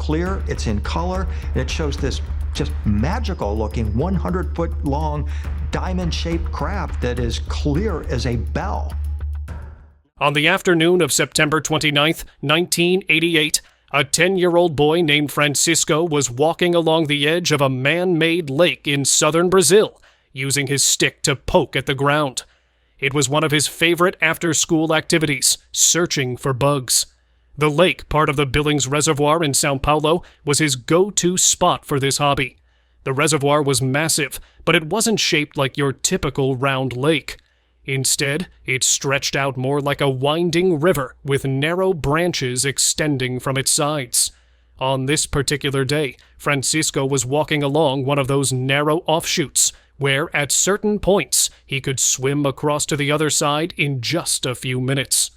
clear, it's in color, and it shows this just magical looking 100-foot long diamond-shaped craft that is clear as a bell. On the afternoon of September 29th, 1988, a 10-year-old boy named Francisco was walking along the edge of a man-made lake in southern Brazil, using his stick to poke at the ground. It was one of his favorite after-school activities, searching for bugs. The lake, part of the Billings Reservoir in São Paulo, was his go-to spot for this hobby. The reservoir was massive, but it wasn't shaped like your typical round lake. Instead, it stretched out more like a winding river with narrow branches extending from its sides. On this particular day, Francisco was walking along one of those narrow offshoots, where at certain points he could swim across to the other side in just a few minutes.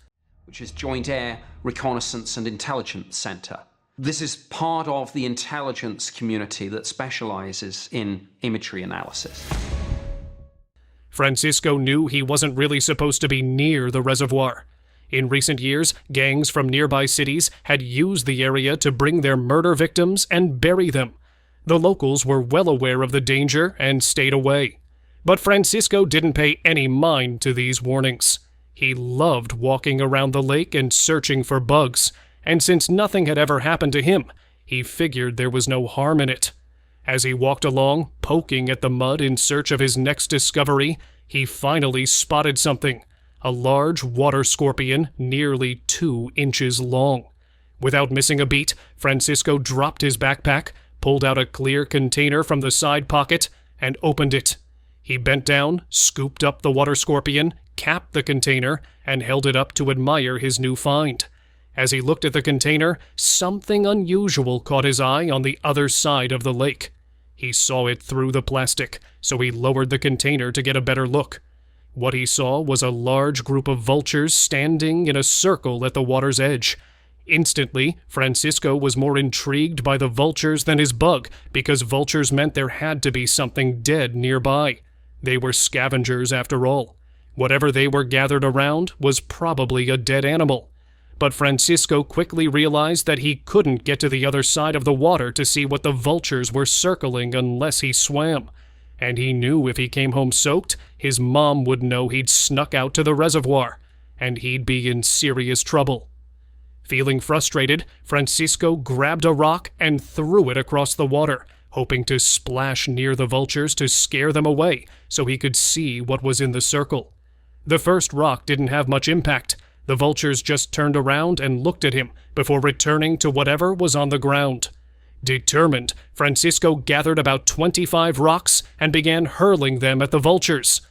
Which is Joint Air Reconnaissance and Intelligence Center. This is part of the intelligence community that specializes in imagery analysis. Francisco knew he wasn't really supposed to be near the reservoir. In recent years, gangs from nearby cities had used the area to bring their murder victims and bury them. The locals were well aware of the danger and stayed away. But Francisco didn't pay any mind to these warnings. He loved walking around the lake and searching for bugs, and since nothing had ever happened to him, he figured there was no harm in it. As he walked along, poking at the mud in search of his next discovery, he finally spotted something, a large water scorpion nearly 2 inches long. Without missing a beat, Francisco dropped his backpack, pulled out a clear container from the side pocket, and opened it. He bent down, scooped up the water scorpion, capped the container, and held it up to admire his new find. As he looked at the container, something unusual caught his eye on the other side of the lake. He saw it through the plastic, so he lowered the container to get a better look. What he saw was a large group of vultures standing in a circle at the water's edge. Instantly, Francisco was more intrigued by the vultures than his bug, because vultures meant there had to be something dead nearby. They were scavengers after all. Whatever they were gathered around was probably a dead animal. But Francisco quickly realized that he couldn't get to the other side of the water to see what the vultures were circling unless he swam. And he knew if he came home soaked, his mom would know he'd snuck out to the reservoir, and he'd be in serious trouble. Feeling frustrated, Francisco grabbed a rock and threw it across the water, hoping to splash near the vultures to scare them away so he could see what was in the circle. The first rock didn't have much impact. The vultures just turned around and looked at him before returning to whatever was on the ground. Determined, Francisco gathered about 25 rocks and began hurling them at the vultures.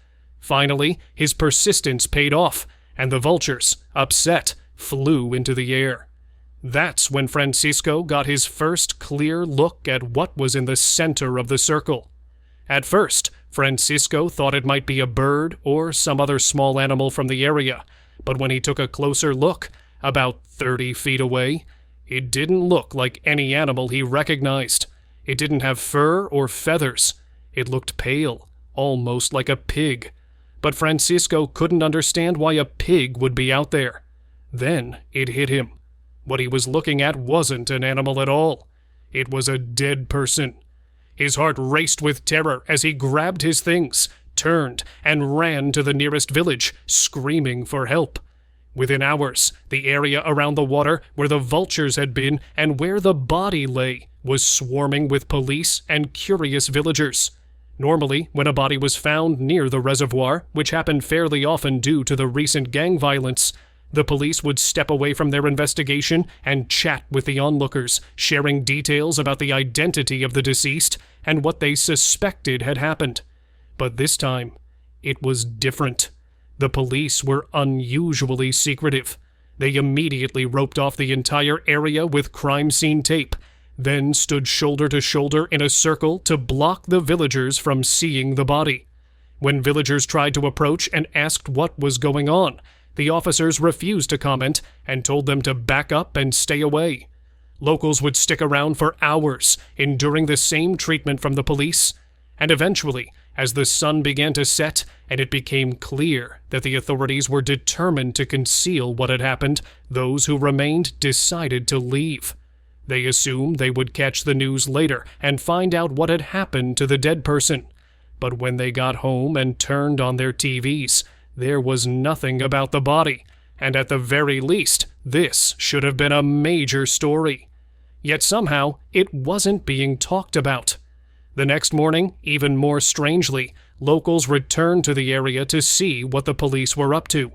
Finally, his persistence paid off, and the vultures, upset, flew into the air. That's when Francisco got his first clear look at what was in the center of the circle. At first, Francisco thought it might be a bird or some other small animal from the area, but when he took a closer look, about 30 feet away, it didn't look like any animal he recognized. It didn't have fur or feathers. It looked pale, almost like a pig. But Francisco couldn't understand why a pig would be out there. Then it hit him. What he was looking at wasn't an animal at all. It was a dead person. His heart raced with terror as he grabbed his things, turned, and ran to the nearest village, screaming for help. Within hours, the area around the water where the vultures had been and where the body lay was swarming with police and curious villagers. Normally, when a body was found near the reservoir, which happened fairly often due to the recent gang violence, the police would step away from their investigation and chat with the onlookers, sharing details about the identity of the deceased and what they suspected had happened. But this time, it was different. The police were unusually secretive. They immediately roped off the entire area with crime scene tape, then stood shoulder to shoulder in a circle to block the villagers from seeing the body. When villagers tried to approach and asked what was going on, the officers refused to comment and told them to back up and stay away. Locals would stick around for hours, enduring the same treatment from the police, and eventually, as the sun began to set and it became clear that the authorities were determined to conceal what had happened, those who remained decided to leave. They assumed they would catch the news later and find out what had happened to the dead person. But when they got home and turned on their TVs, there was nothing about the body, and at the very least, this should have been a major story. Yet somehow, it wasn't being talked about. The next morning, even more strangely, locals returned to the area to see what the police were up to.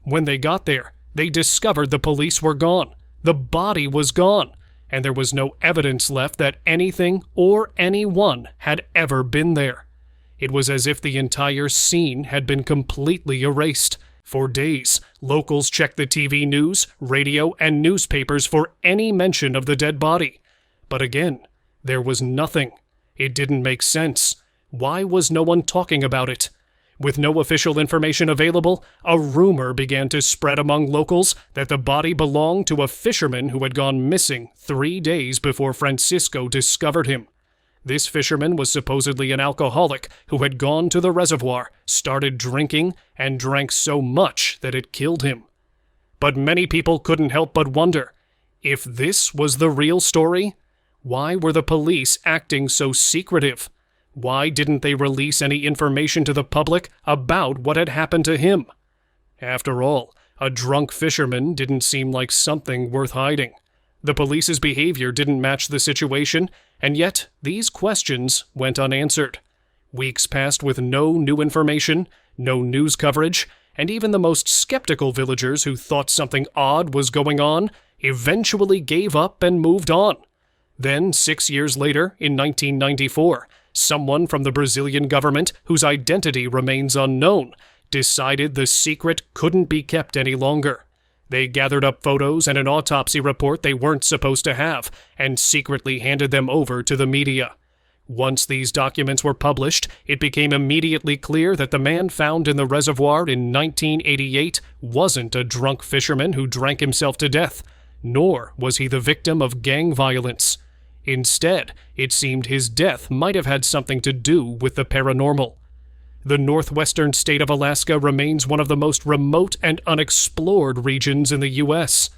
When they got there, they discovered the police were gone. The body was gone, and there was no evidence left that anything or anyone had ever been there. It was as if the entire scene had been completely erased. For days, locals checked the TV news, radio, and newspapers for any mention of the dead body. But again, there was nothing. It didn't make sense. Why was no one talking about it? With no official information available, a rumor began to spread among locals that the body belonged to a fisherman who had gone missing 3 days before Francisco discovered him. This fisherman was supposedly an alcoholic who had gone to the reservoir, started drinking, and drank so much that it killed him. But many people couldn't help but wonder, if this was the real story, why were the police acting so secretive? Why didn't they release any information to the public about what had happened to him? After all, a drunk fisherman didn't seem like something worth hiding. The police's behavior didn't match the situation, and yet these questions went unanswered. Weeks passed with no new information, no news coverage, and even the most skeptical villagers who thought something odd was going on eventually gave up and moved on. Then, 6 years later, in 1994, someone from the Brazilian government, whose identity remains unknown, decided the secret couldn't be kept any longer. They gathered up photos and an autopsy report they weren't supposed to have, and secretly handed them over to the media. Once these documents were published, it became immediately clear that the man found in the reservoir in 1988 wasn't a drunk fisherman who drank himself to death, nor was he the victim of gang violence. Instead, it seemed his death might have had something to do with the paranormal. The northwestern state of Alaska remains one of the most remote and unexplored regions in the U.S.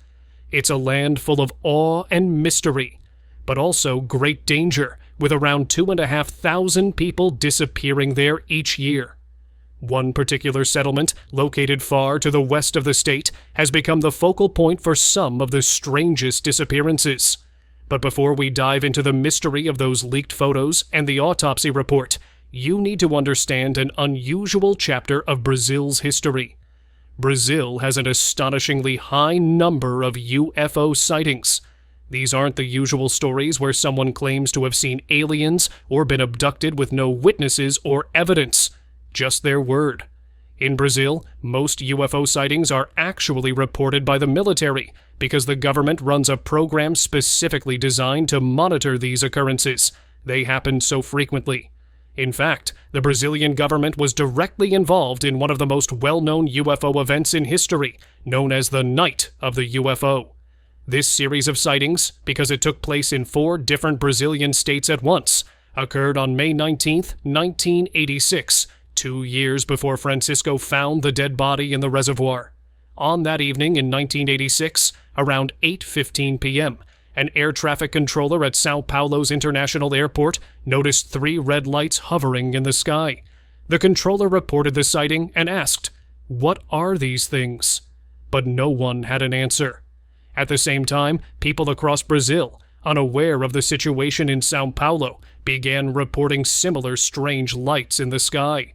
It's a land full of awe and mystery, but also great danger, with around 2,500 people disappearing there each year. One particular settlement, located far to the west of the state, has become the focal point for some of the strangest disappearances. But before we dive into the mystery of those leaked photos and the autopsy report, you need to understand an unusual chapter of Brazil's history. Brazil has an astonishingly high number of UFO sightings. These aren't the usual stories where someone claims to have seen aliens or been abducted with no witnesses or evidence, just their word. In Brazil, most UFO sightings are actually reported by the military because the government runs a program specifically designed to monitor these occurrences. They happen so frequently. In fact, the Brazilian government was directly involved in one of the most well-known UFO events in history, known as the Night of the UFO. This series of sightings, because it took place in 4 different Brazilian states at once, occurred on May 19, 1986, 2 years before Francisco found the dead body in the reservoir. On that evening in 1986, around 8:15 p.m., an air traffic controller at São Paulo's International Airport noticed 3 red lights hovering in the sky. The controller reported the sighting and asked, "What are these things?" But no one had an answer. At the same time, people across Brazil, unaware of the situation in São Paulo, began reporting similar strange lights in the sky.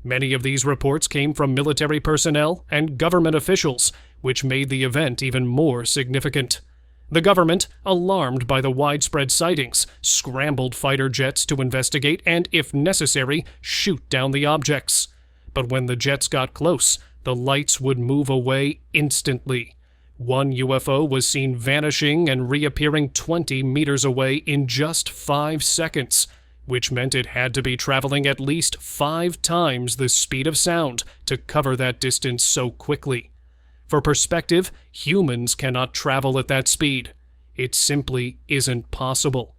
Many of these reports came from military personnel and government officials, which made the event even more significant. The government, alarmed by the widespread sightings, scrambled fighter jets to investigate and, if necessary, shoot down the objects. But when the jets got close, the lights would move away instantly. One UFO was seen vanishing and reappearing 20 meters away in just 5 seconds, which meant it had to be traveling at least 5 times the speed of sound to cover that distance so quickly. For perspective, humans cannot travel at that speed. It simply isn't possible.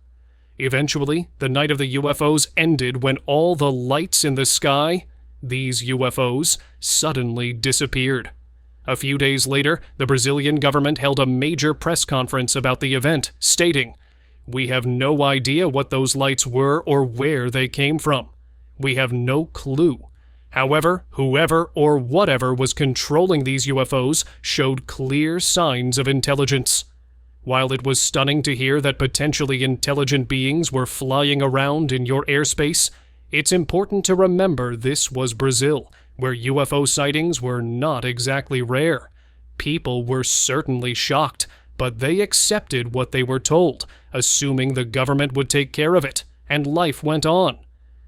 Eventually, the night of the UFOs ended when all the lights in the sky, these UFOs, suddenly disappeared. A few days later, the Brazilian government held a major press conference about the event, stating, "We have no idea what those lights were or where they came from. We have no clue. However, whoever or whatever was controlling these UFOs showed clear signs of intelligence." While it was stunning to hear that potentially intelligent beings were flying around in your airspace, it's important to remember this was Brazil, where UFO sightings were not exactly rare. People were certainly shocked, but they accepted what they were told, assuming the government would take care of it, and life went on.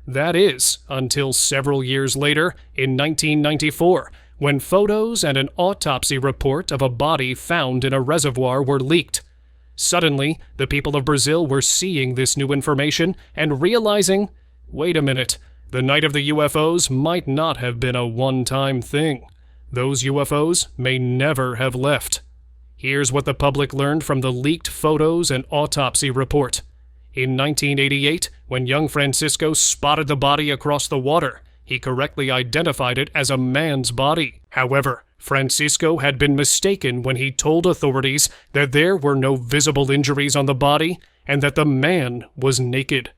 That is, until several years later, in 1994, when photos and an autopsy report of a body found in a reservoir were leaked. Suddenly, the people of Brazil were seeing this new information and realizing, wait a minute, the night of the UFOs might not have been a one-time thing. Those UFOs may never have left. Here's what the public learned from the leaked photos and autopsy report. In 1988, when young Francisco spotted the body across the water, he correctly identified it as a man's body. However, Francisco had been mistaken when he told authorities that there were no visible injuries on the body and that the man was naked.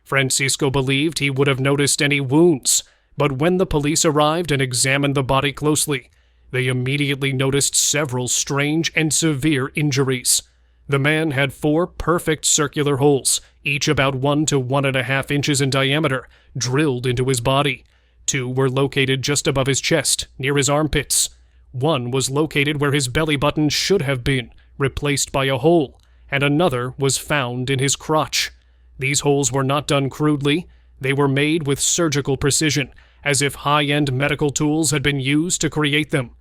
Francisco believed he would have noticed any wounds, but when the police arrived and examined the body closely, they immediately noticed several strange and severe injuries. The man had 4 perfect circular holes, each about 1 to 1.5 inches in diameter, drilled into his body. 2 were located just above his chest, near his armpits. 1 was located where his belly button should have been, replaced by a hole, and another was found in his crotch. These holes were not done crudely. They were made with surgical precision, as if high-end medical tools had been used to create them.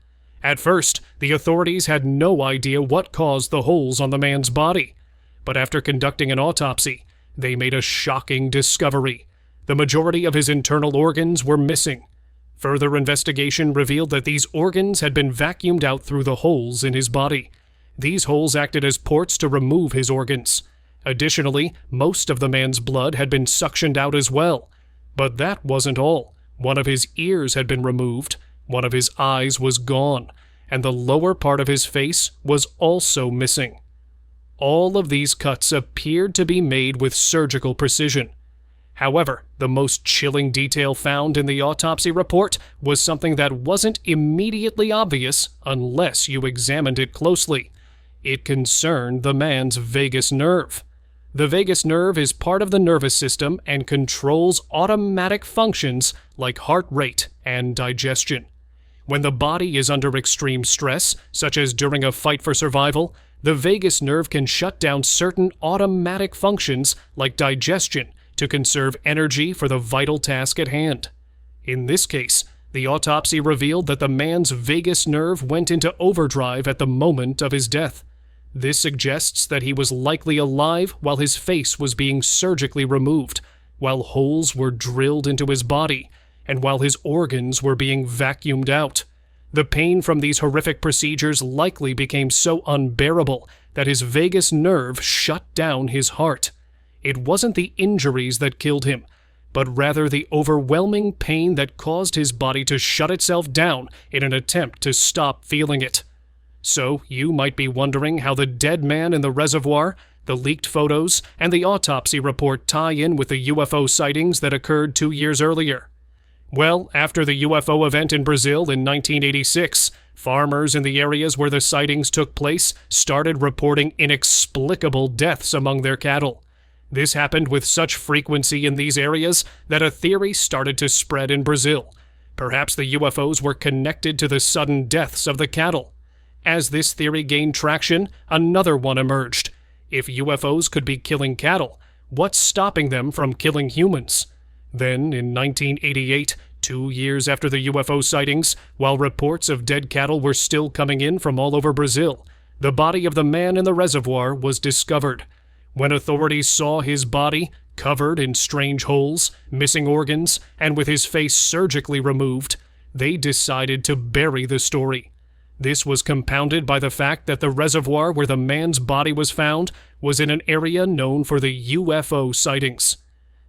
At first, the authorities had no idea what caused the holes on the man's body. But after conducting an autopsy, they made a shocking discovery. The majority of his internal organs were missing. Further investigation revealed that these organs had been vacuumed out through the holes in his body. These holes acted as ports to remove his organs. Additionally, most of the man's blood had been suctioned out as well. But that wasn't all. One of his ears had been removed, one of his eyes was gone, and the lower part of his face was also missing. All of these cuts appeared to be made with surgical precision. However, the most chilling detail found in the autopsy report was something that wasn't immediately obvious unless you examined it closely. It concerned the man's vagus nerve. The vagus nerve is part of the nervous system and controls automatic functions like heart rate and digestion. When the body is under extreme stress, such as during a fight for survival, the vagus nerve can shut down certain automatic functions like digestion to conserve energy for the vital task at hand. In this case, the autopsy revealed that the man's vagus nerve went into overdrive at the moment of his death. This suggests that he was likely alive while his face was being surgically removed, while holes were drilled into his body, and while his organs were being vacuumed out. The pain from these horrific procedures likely became so unbearable that his vagus nerve shut down his heart. It wasn't the injuries that killed him, but rather the overwhelming pain that caused his body to shut itself down in an attempt to stop feeling it. So you might be wondering how the dead man in the reservoir, the leaked photos, and the autopsy report tie in with the UFO sightings that occurred 2 years earlier. Well, after the UFO event in Brazil in 1986, farmers in the areas where the sightings took place started reporting inexplicable deaths among their cattle. This happened with such frequency in these areas that a theory started to spread in Brazil. Perhaps the UFOs were connected to the sudden deaths of the cattle. As this theory gained traction, another one emerged. If UFOs could be killing cattle, what's stopping them from killing humans? Then, in 1988, 2 years after the UFO sightings, while reports of dead cattle were still coming in from all over Brazil, the body of the man in the reservoir was discovered. When authorities saw his body, covered in strange holes, missing organs, and with his face surgically removed, they decided to bury the story. This was compounded by the fact that the reservoir where the man's body was found was in an area known for the UFO sightings.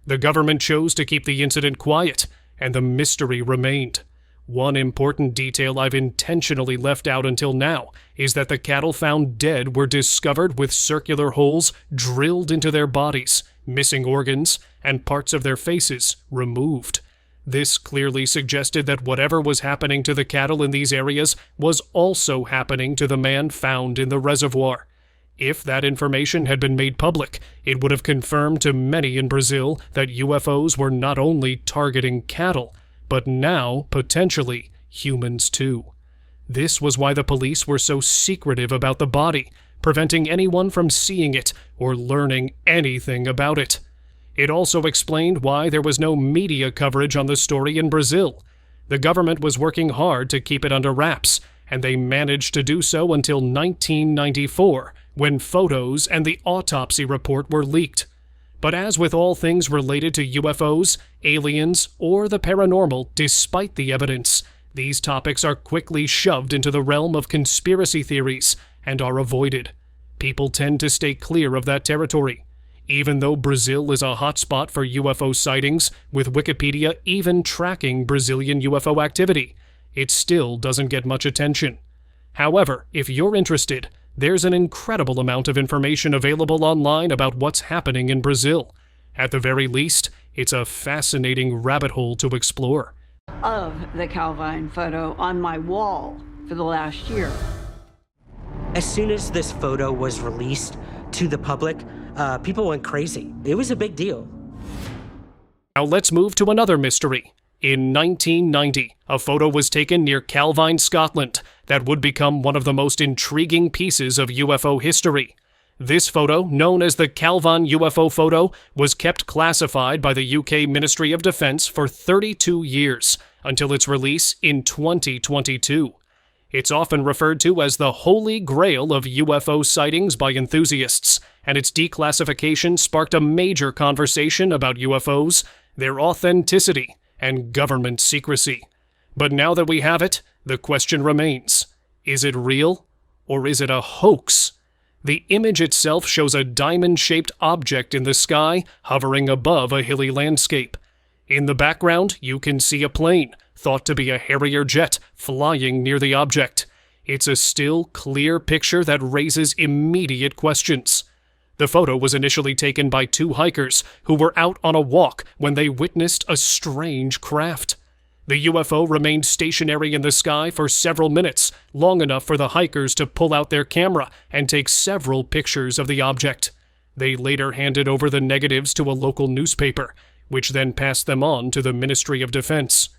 The government chose to keep the incident quiet, and the mystery remained. One important detail I've intentionally left out until now is that the cattle found dead were discovered with circular holes drilled into their bodies, missing organs, and parts of their faces removed. This clearly suggested that whatever was happening to the cattle in these areas was also happening to the man found in the reservoir. If that information had been made public, it would have confirmed to many in Brazil that UFOs were not only targeting cattle, but now, potentially, humans too. This was why the police were so secretive about the body, preventing anyone from seeing it or learning anything about it. It also explained why there was no media coverage on the story in Brazil. The government was working hard to keep it under wraps, and they managed to do so until 1994, when photos and the autopsy report were leaked. But as with all things related to UFOs, aliens, or the paranormal, despite the evidence, these topics are quickly shoved into the realm of conspiracy theories and are avoided. People tend to stay clear of that territory. Even though Brazil is a hotspot for UFO sightings, with Wikipedia even tracking Brazilian UFO activity, it still doesn't get much attention. However, if you're interested, there's an incredible amount of information available online about what's happening in Brazil. At the very least, it's a fascinating rabbit hole to explore. Of the Calvine photo on my wall for the last year. As soon as this photo was released to the public, people went crazy. It was a big deal. Now let's move to another mystery. In 1990, a photo was taken near Calvine, Scotland, that would become one of the most intriguing pieces of UFO history. This photo, known as the Calvine UFO photo, was kept classified by the UK Ministry of Defence for 32 years, until its release in 2022. It's often referred to as the Holy Grail of UFO sightings by enthusiasts, and its declassification sparked a major conversation about UFOs, their authenticity, and government secrecy. But now that we have it, the question remains, is it real, or is it a hoax? The image itself shows a diamond-shaped object in the sky hovering above a hilly landscape. In the background, you can see a plane, thought to be a Harrier jet, flying near the object. It's a still, clear picture that raises immediate questions. The photo was initially taken by two hikers who were out on a walk when they witnessed a strange craft. The UFO remained stationary in the sky for several minutes, long enough for the hikers to pull out their camera and take several pictures of the object. They later handed over the negatives to a local newspaper, which then passed them on to the Ministry of Defense.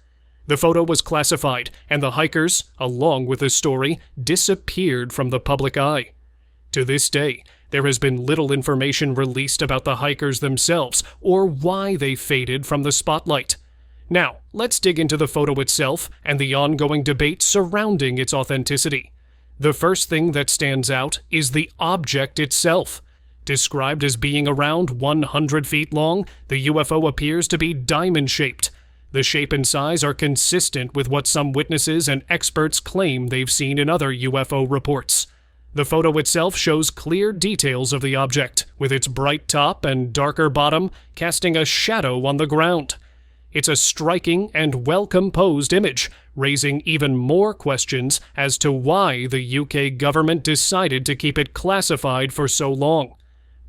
The photo was classified, and the hikers, along with the story, disappeared from the public eye. To this day, there has been little information released about the hikers themselves or why they faded from the spotlight. Now, let's dig into the photo itself and the ongoing debate surrounding its authenticity. The first thing that stands out is the object itself. Described as being around 100 feet long, the UFO appears to be diamond-shaped. The shape and size are consistent with what some witnesses and experts claim they've seen in other UFO reports. The photo itself shows clear details of the object, with its bright top and darker bottom casting a shadow on the ground. It's a striking and well-composed image, raising even more questions as to why the UK government decided to keep it classified for so long.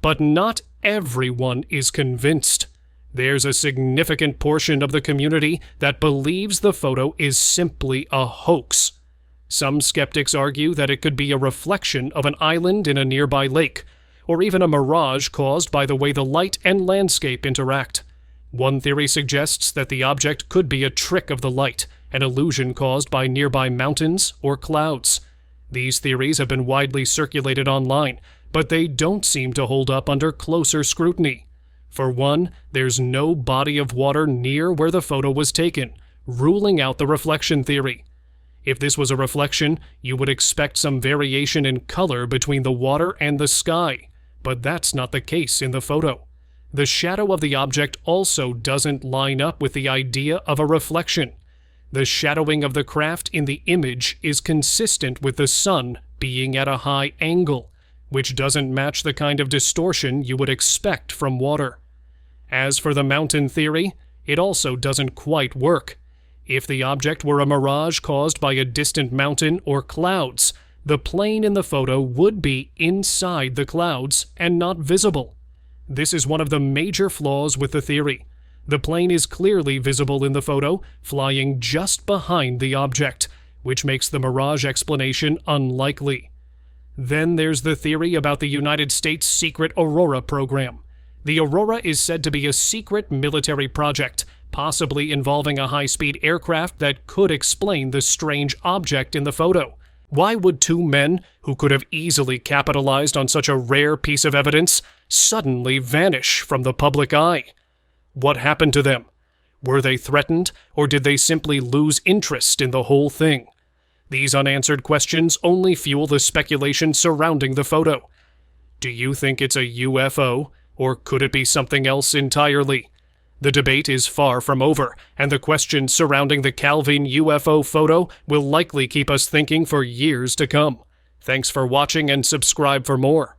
But not everyone is convinced. There's a significant portion of the community that believes the photo is simply a hoax. Some skeptics argue that it could be a reflection of an island in a nearby lake, or even a mirage caused by the way the light and landscape interact. One theory suggests that the object could be a trick of the light, an illusion caused by nearby mountains or clouds. These theories have been widely circulated online, but they don't seem to hold up under closer scrutiny. For one, there's no body of water near where the photo was taken, ruling out the reflection theory. If this was a reflection, you would expect some variation in color between the water and the sky, but that's not the case in the photo. The shadow of the object also doesn't line up with the idea of a reflection. The shadowing of the craft in the image is consistent with the sun being at a high angle, which doesn't match the kind of distortion you would expect from water. As for the mountain theory, it also doesn't quite work. If the object were a mirage caused by a distant mountain or clouds, the plane in the photo would be inside the clouds and not visible. This is one of the major flaws with the theory. The plane is clearly visible in the photo, flying just behind the object, which makes the mirage explanation unlikely. Then there's the theory about the United States' secret Aurora program. The Aurora is said to be a secret military project, possibly involving a high-speed aircraft that could explain the strange object in the photo. Why would two men, who could have easily capitalized on such a rare piece of evidence, suddenly vanish from the public eye? What happened to them? Were they threatened, or did they simply lose interest in the whole thing? These unanswered questions only fuel the speculation surrounding the photo. Do you think it's a UFO, or could it be something else entirely? The debate is far from over, and the questions surrounding the Calvine UFO photo will likely keep us thinking for years to come. Thanks for watching and subscribe for more.